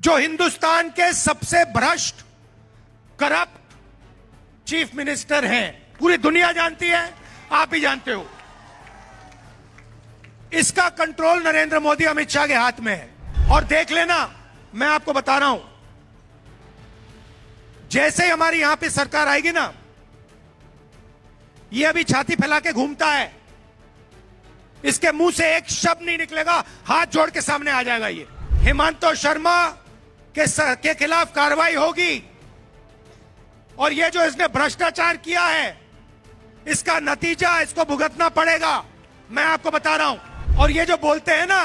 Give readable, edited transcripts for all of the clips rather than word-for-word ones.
जो हिंदुस्तान के सबसे भ्रष्ट करप्ट चीफ मिनिस्टर हैं, पूरी दुनिया जानती है, आप भी जानते हो। इसका कंट्रोल नरेंद्र मोदी अमित शाह के हाथ में है। और देख लेना, मैं आपको बता रहा हूं, जैसे ही हमारी यहां पे सरकार आएगी ना, ये अभी छाती फैला के घूमता है, इसके मुंह से एक शब्द नहीं निकलेगा, हाथ जोड़ के सामने आ जाएगा। ये हेमंत शर्मा के खिलाफ कार्रवाई होगी, और ये जो इसने भ्रष्टाचार किया है, इसका नतीजा इसको भुगतना पड़ेगा, मैं आपको बता रहा हूं। और ये जो बोलते हैं ना,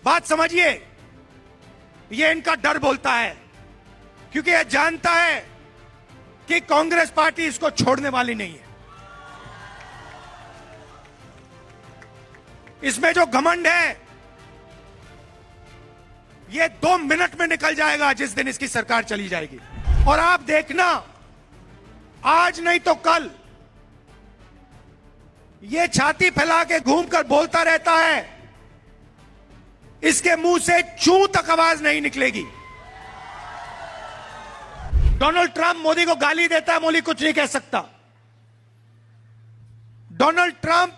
बात समझिए, ये इनका डर बोलता है, क्योंकि ये जानता है कि कांग्रेस पार्टी इसको छोड़ने वाली नहीं है। इसमें जो घमंड है, ये 2 मिनट में निकल जाएगा जिस दिन इसकी सरकार चली जाएगी। और आप देखना, आज नहीं तो कल ये छाती फैला के घूमकर बोलता रहता है, इसके मुंह से चू तक आवाज नहीं निकलेगी। डोनाल्ड ट्रंप मोदी को गाली देता है, मोदी कुछ नहीं कह सकता। डोनाल्ड ट्रंप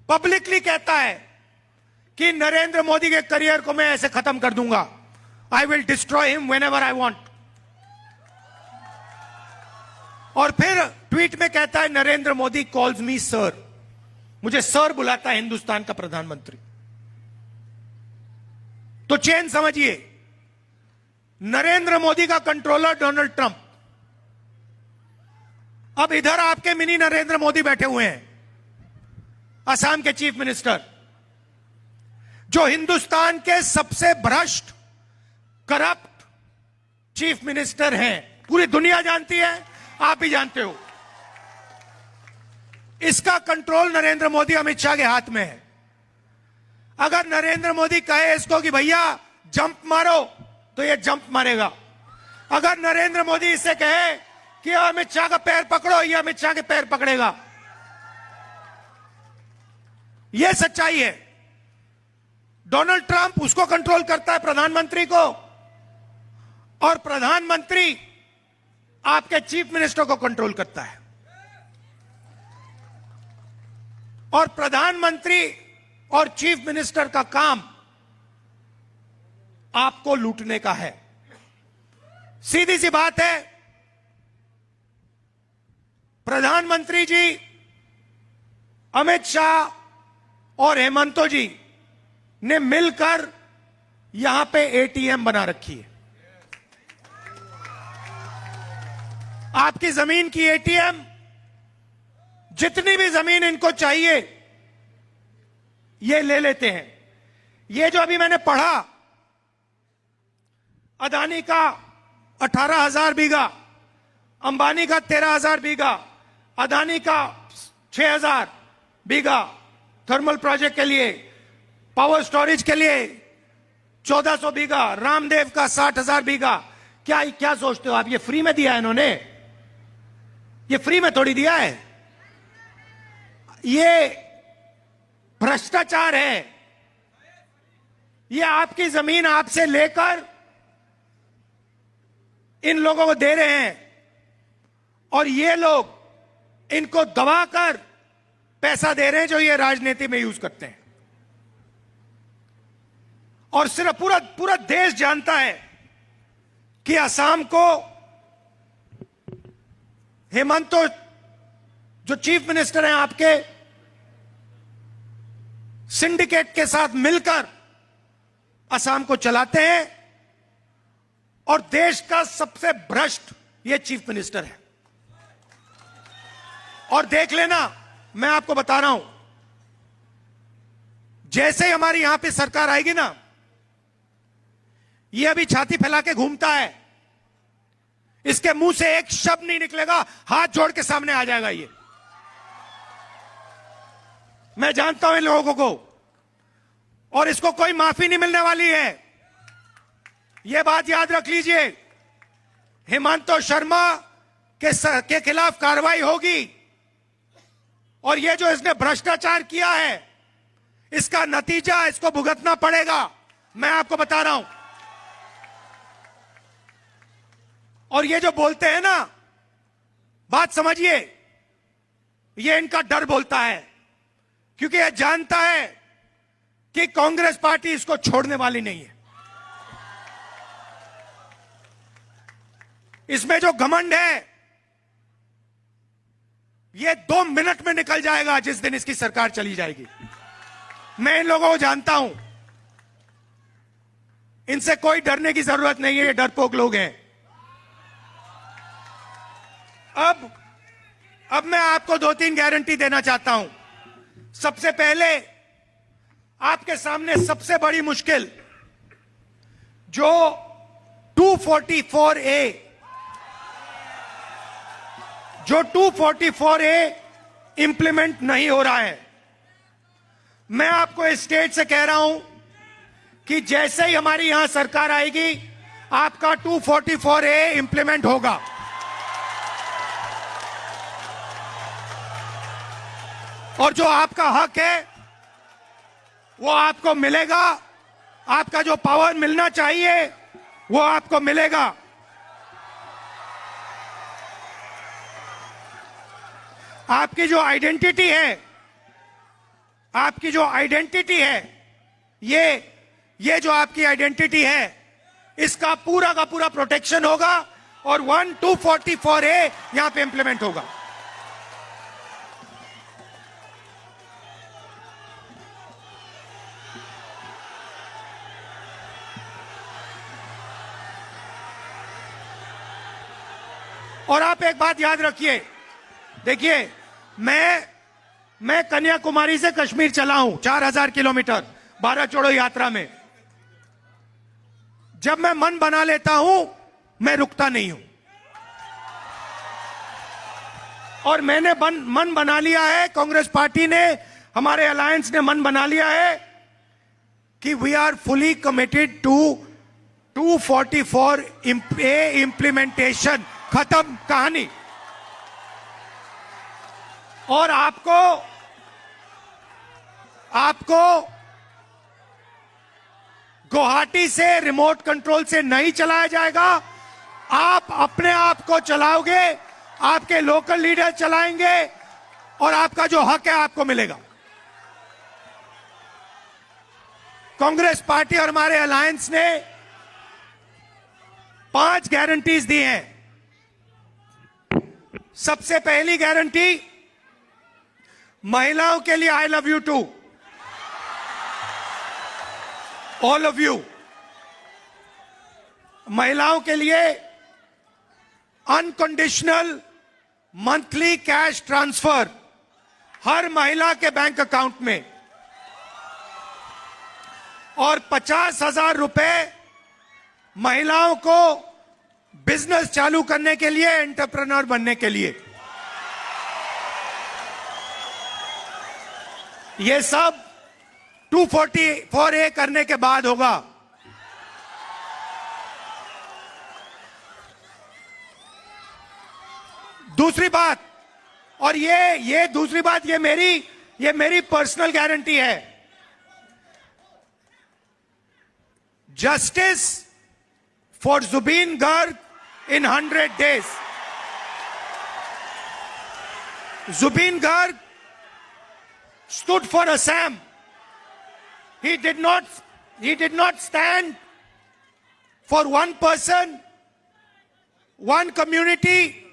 पब्लिकली कहता है कि नरेंद्र मोदी के करियर को मैं ऐसे खत्म कर दूंगा, I will destroy him whenever I want. और फिर ट्वीट में कहता है, Narendra Modi calls me sir, मुझे सर बुलाता है हिंदुस्तान का प्रधानमंत्री। तो चेन समझिए, नरेंद्र मोदी का कंट्रोलर डोनाल्ड ट्रंप। अब इधर आपके मिनी नरेंद्र मोदी बैठे हुए हैं, असम के चीफ मिनिस्टर, जो हिंदुस्तान के सबसे भ्रष्ट करप्ट चीफ मिनिस्टर हैं, पूरी दुनिया जानती है, आप भी जानते हो। इसका कंट्रोल नरेंद्र मोदी अमित शाह के हाथ में है। अगर नरेंद्र मोदी कहे इसको कि भैया जंप मारो, तो ये जंप मारेगा। अगर नरेंद्र मोदी इसे कहे कि अमित शाह का पैर पकड़ो, ये अमित शाह के पैर पकड़ेगा। यह सच्चाई है। डोनाल्ड ट्रंप उसको कंट्रोल करता है, प्रधानमंत्री को, और प्रधानमंत्री आपके चीफ मिनिस्टर को कंट्रोल करता है। और प्रधानमंत्री और चीफ मिनिस्टर का काम आपको लूटने का है। सीधी सी बात है, प्रधानमंत्री जी, अमित शाह और हेमंतो जी ने मिलकर यहां पे एटीएम बना रखी है। आपकी जमीन की एटीएम, जितनी भी जमीन इनको चाहिए ये ले लेते हैं। ये जो अभी मैंने पढ़ा, अदानी का 18,000 बीघा, अंबानी का 13,000 बीघा, अदानी का 6,000 बीघा थर्मल प्रोजेक्ट के लिए, पावर स्टोरेज के लिए 1,400 बीघा, रामदेव का 60,000 बीघा। क्या सोचते हो आप, ये फ्री में दिया है इन्होंने? ये फ्री में थोड़ी दिया है, ये भ्रष्टाचार है। ये आपकी जमीन आपसे लेकर इन लोगों को दे रहे हैं, और ये लोग इनको दबाकर पैसा दे रहे हैं, जो ये राजनीति में यूज करते हैं। और सिर्फ पूरा देश जानता है कि असम को हेमंत जो चीफ मिनिस्टर हैं आपके, सिंडिकेट के साथ मिलकर असम को चलाते हैं, और देश का सबसे भ्रष्ट ये चीफ मिनिस्टर है। और देख लेना, मैं आपको बता रहा हूं, जैसे ही हमारी यहां पे सरकार आएगी ना, ये अभी छाती फैला के घूमता है, इसके मुंह से एक शब्द नहीं निकलेगा, हाथ जोड़ के सामने आ जाएगा। ये मैं जानता हूं इन लोगों को, और इसको कोई माफी नहीं मिलने वाली है। यह बात याद रख लीजिए, हेमंत शर्मा के खिलाफ कार्रवाई होगी, और यह जो इसने भ्रष्टाचार किया है, इसका नतीजा इसको भुगतना पड़ेगा, मैं आपको बता रहा हूं। और ये जो बोलते हैं ना, बात समझिए, ये इनका डर बोलता है, क्योंकि ये जानता है कि कांग्रेस पार्टी इसको छोड़ने वाली नहीं है। इसमें जो घमंड है, ये 2 मिनट में निकल जाएगा जिस दिन इसकी सरकार चली जाएगी। मैं इन लोगों को जानता हूं, इनसे कोई डरने की जरूरत नहीं है, ये डरपोक लोग हैं। अब मैं आपको 2-3 गारंटी देना चाहता हूं। सबसे पहले आपके सामने सबसे बड़ी मुश्किल, जो 244A इंप्लीमेंट नहीं हो रहा है। मैं आपको इस स्टेट से कह रहा हूं कि जैसे ही हमारी यहां सरकार आएगी, आपका 244A इंप्लीमेंट होगा। और जो आपका हक है वो आपको मिलेगा। आपका जो पावर मिलना चाहिए वो आपको मिलेगा। आपकी जो आइडेंटिटी है, ये जो आपकी आइडेंटिटी है, इसका पूरा का पूरा प्रोटेक्शन होगा और 244A यहां पे इंप्लीमेंट होगा। और आप एक बात याद रखिए, देखिए, मैं कन्याकुमारी से कश्मीर चला हूं 4000 किलोमीटर भारत जोड़ो यात्रा में। जब मैं मन बना लेता हूं, मैं रुकता नहीं हूं। और मैंने मन बना लिया है, कांग्रेस पार्टी ने, हमारे अलायंस ने मन बना लिया है कि we are fully committed to 244A implementation. खत्म कहानी। और आपको गुवाहाटी से रिमोट कंट्रोल से नहीं चलाया जाएगा। आप अपने आप को चलाओगे, आपके लोकल लीडर चलाएंगे और आपका जो हक है आपको मिलेगा। कांग्रेस पार्टी और हमारे अलायंस ने 5 गारंटीज दी हैं। सबसे पहली गारंटी, महिलाओं के लिए I love you to all of you. महिलाओं के लिए अनकंडीशनल मंथली कैश ट्रांसफर हर महिला के बैंक अकाउंट में, और 50,000 रुपए महिलाओं को बिजनेस चालू करने के लिए, एंटरप्रेन्योर बनने के लिए। यह सब 244A करने के बाद होगा। दूसरी बात, और ये दूसरी बात, ये मेरी पर्सनल गारंटी है। Justice for Zubeen Garg in 100 days. Zubeen Garg stood for Assam. He did not stand for one person, one community,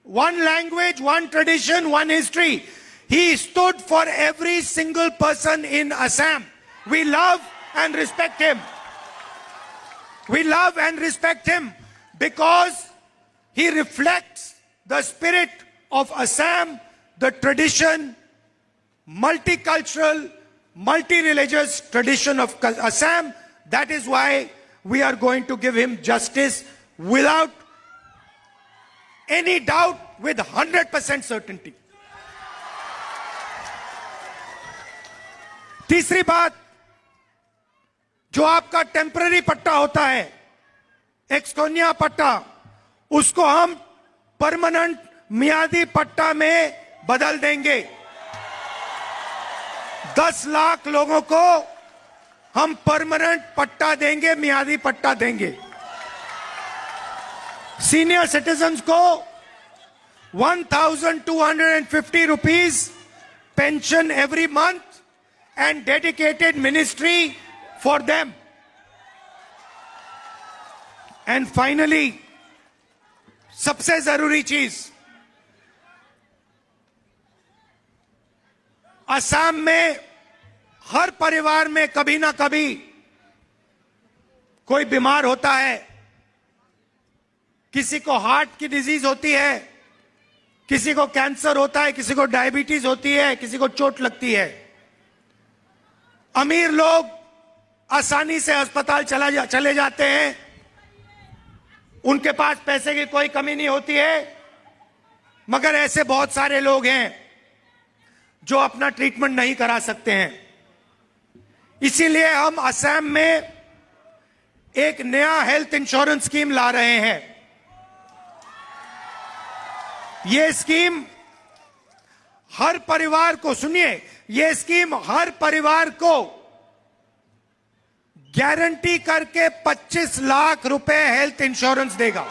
one language, one tradition, one history. He stood for every single person in Assam. We love and respect him. We love and respect him because he reflects the spirit of Assam, the tradition, multicultural, multi-religious tradition of Assam. That is why we are going to give him justice without any doubt, with 100% certainty. तीसरी बात, जो आपका temporary पट्टा होता है, एक्सकोनिया पट्टा, उसको हम परमानेंट मियादी पट्टा में बदल देंगे। 10 लाख लोगों को हम परमानेंट पट्टा देंगे, मियादी पट्टा देंगे। सीनियर सिटीजन्स को 1,250 rupees pension every month and dedicated ministry for them. And finally, सबसे जरूरी चीज, असम में हर परिवार में कभी ना कभी कोई बीमार होता है, किसी को हार्ट की डिजीज होती है, किसी को कैंसर होता है, किसी को डायबिटीज होती है, किसी को चोट लगती है। अमीर लोग आसानी से अस्पताल चले जाते हैं, उनके पास पैसे की कोई कमी नहीं होती है, मगर ऐसे बहुत सारे लोग हैं जो अपना ट्रीटमेंट नहीं करा सकते हैं। इसीलिए हम असम में एक नया हेल्थ इंश्योरेंस स्कीम ला रहे हैं। यह स्कीम हर परिवार को, सुनिए, यह स्कीम हर परिवार को गारंटी करके 25 लाख रुपए हेल्थ इंश्योरेंस देगा।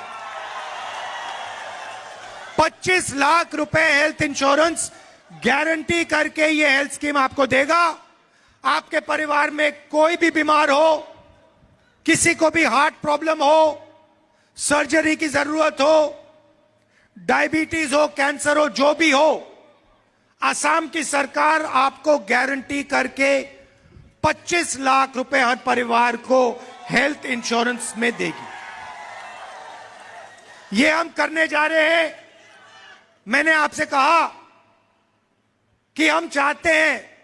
25 लाख रुपए हेल्थ इंश्योरेंस गारंटी करके यह हेल्थ स्कीम आपको देगा। आपके परिवार में कोई भी बीमार हो, किसी को भी हार्ट प्रॉब्लम हो, सर्जरी की जरूरत हो, डायबिटीज हो, कैंसर हो, जो भी हो, असम की सरकार आपको गारंटी करके 25 लाख रुपए हर परिवार को हेल्थ इंश्योरेंस में देगी। ये हम करने जा रहे हैं। मैंने आपसे कहा कि हम चाहते हैं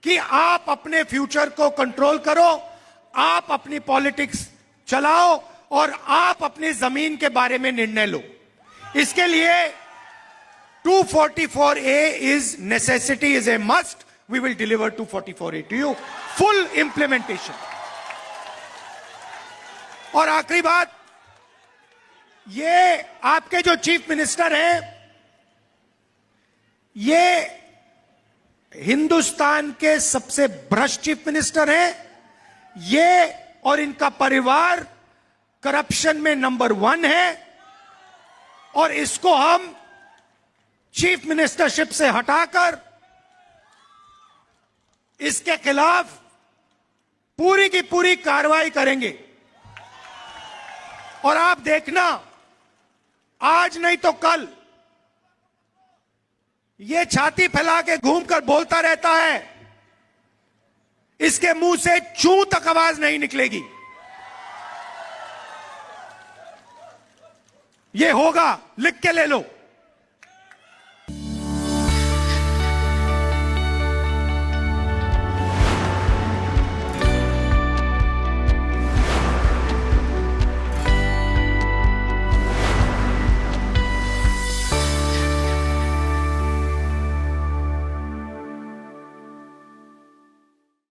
कि आप अपने फ्यूचर को कंट्रोल करो, आप अपनी पॉलिटिक्स चलाओ और आप अपनी जमीन के बारे में निर्णय लो। इसके लिए 244A is necessity, is a must. We will deliver 244A to you. Full implementation. और आखिरी बात, ये आपके जो चीफ मिनिस्टर हैं, ये हिंदुस्तान के सबसे भ्रष्ट चीफ मिनिस्टर हैं। ये और इनका परिवार करप्शन में नंबर 1 है और इसको हम चीफ मिनिस्टरशिप से हटाकर इसके खिलाफ पूरी की पूरी कार्रवाई करेंगे। और आप देखना, आज नहीं तो कल ये छाती फैला के घूमकर बोलता रहता है, इसके मुंह से चू तक आवाज नहीं निकलेगी। ये होगा, लिख के ले लो।